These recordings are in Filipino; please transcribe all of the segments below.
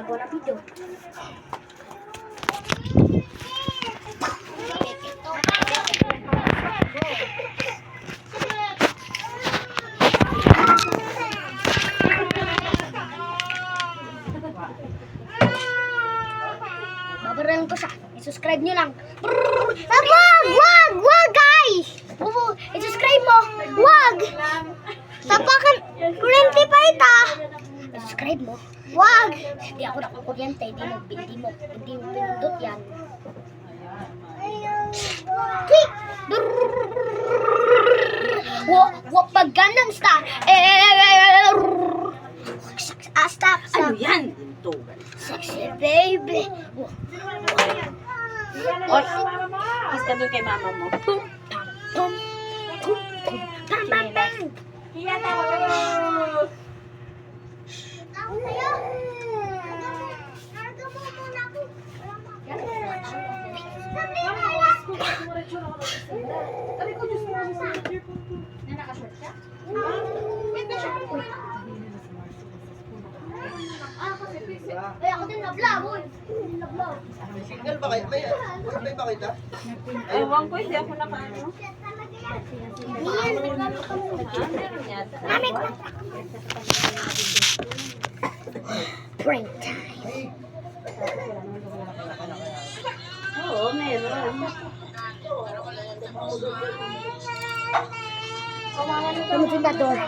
gagawa ng video. Babaran ko siya. I-subscribe nyo lang. Wag, guys! I-subscribe mo. Wag! Tapakan, kuryente pa ito. I-subscribe mo. Wag! Hindi ako nakakuryente. Hindi mo pinundot yan. Wag pag ganang star. Stop. Ano yan? Sexy baby. Oy, kiss ka doon kay mama mo. Hiya, tawa kayo. Ay, ako din na-vlog. Signal ba kayo? May ba kita? Ewan ko, hindi ako nakaano. Mami ko. Prank time. Oo, meron. Tumutin na door.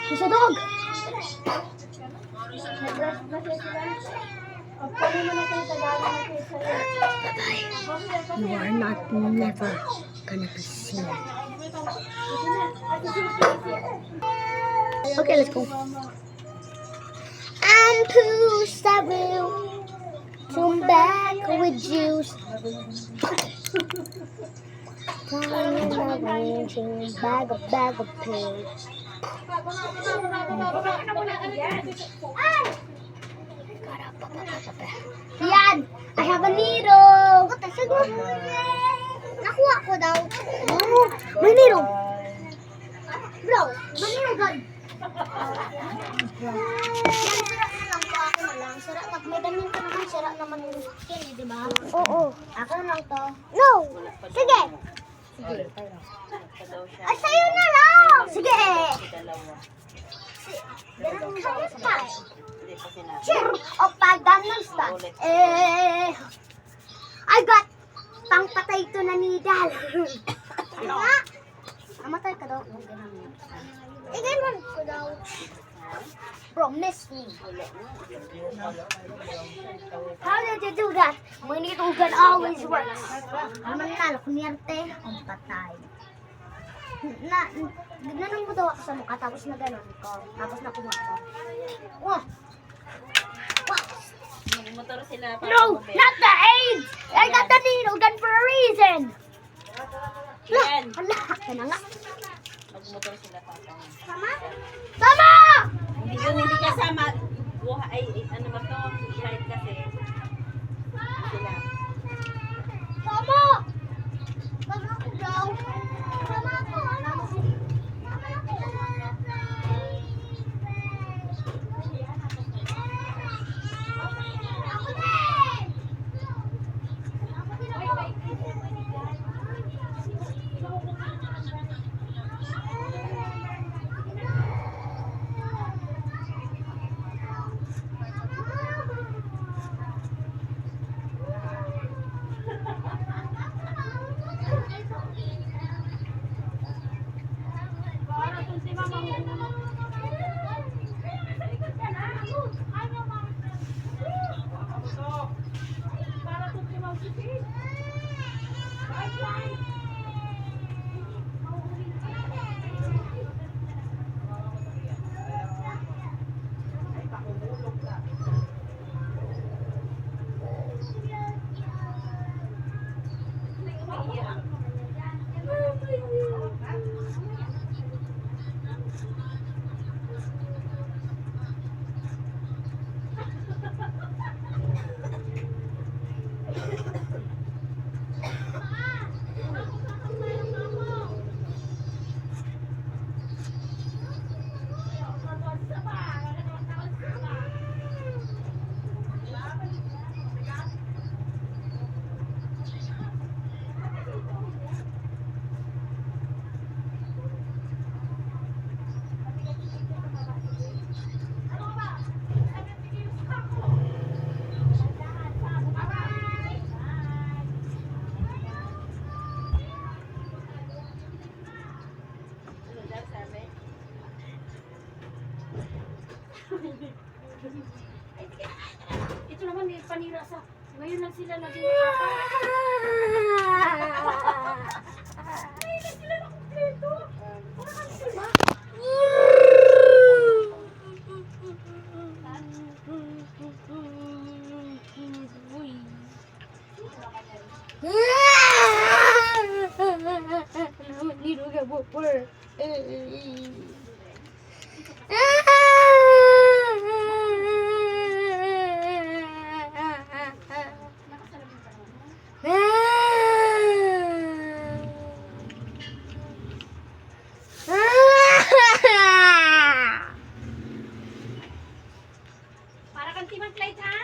Isa dog. You are not never gonna be seen. Okay, let's go. I'm Pooh, I will come back with juice. Coming in my range, bag of pills. Yan! I have a needle! Nakuha ko daw. Oh, may needle! Bro, may needle gun! Yan, sira na lang to. Ako na lang. Sira na. May ganyan ka naman. Sira naman yung skin, di ba? Oo. Ako na lang to. No! Sige! Sige. Ay, sa'yo na lang! Sige! Ganun ka style. Cheer! O pag ganun style. I got pangpatay to na needle. Ano nga? Amatay ka daw. Ganun ko daw. Promise me. How did you do that? My needle gun always works. Ano nanalo? Kunyerte? Ang patay. Ganun mo daw ako sa mukha, tapos na ganun ko. Tapos na kumuha ko. Wow! Motor sila. No! Not the AIDS! I got the needle gun for a reason! Yan. Hala! Ka na nga. Magmotor sila pa. Tama? Tama! Hindi kasama. Ay, ano ba to? Shine kasi. Sila. Tama! Tama ko daw. Tama ko. Ito naman may panira sa... Ngayon lang sila naging apat. Ngayon lang sila nakumpleto. Wala kang sila. Para kang timang plate, ha?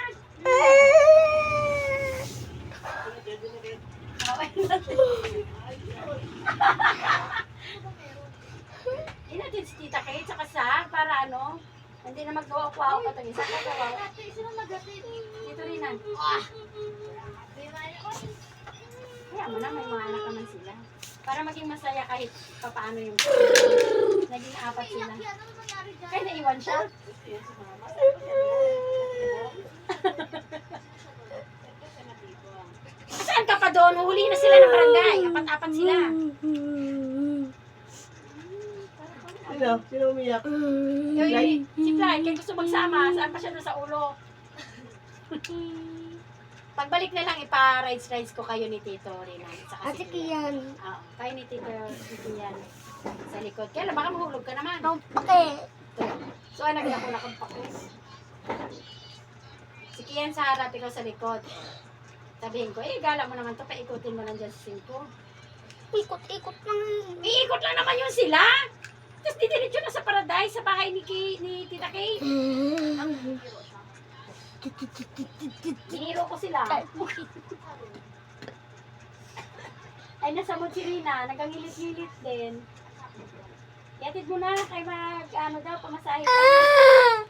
Inatin si Tita Kate sa kasag para ano, hindi na maggawa-kuha pa tayo. Saan ka gawa? Dito rin na. Kaya mo na, may mga anak naman sila. Para maging masaya kahit papaano yung naging apat sila. Kaya naiwan siya. Saan ka pa doon? Huli na sila ng barangay. Apat-apat sila. Sino umiyak? Si Fly, kaya gusto magsama. Saan pa siya doon sa ulo? Pagbalik na lang, ipa-rides ko kayo ni Tito Rina. Ate Kian. Oo, kayo ni Tito Kian sa likod. Kaya lang, baka mahulog ka naman. Okay. So, nagdako na kang pakis. Si Kian sa harap, ikaw sa likod. Sabihin ko, gala mo naman to, paikutin mo lang dyan sa 5. Ikot-ikot lang. Iikot lang naman yun sila. Tapos didiretso na sa paradise, sa bahay ni Tita Kay. Hiniro ko sila. Ay, nasa mood si Rina, nagkangilit-gilit din. Yatid mo na, kay mag, ano daw, pamasahe pa.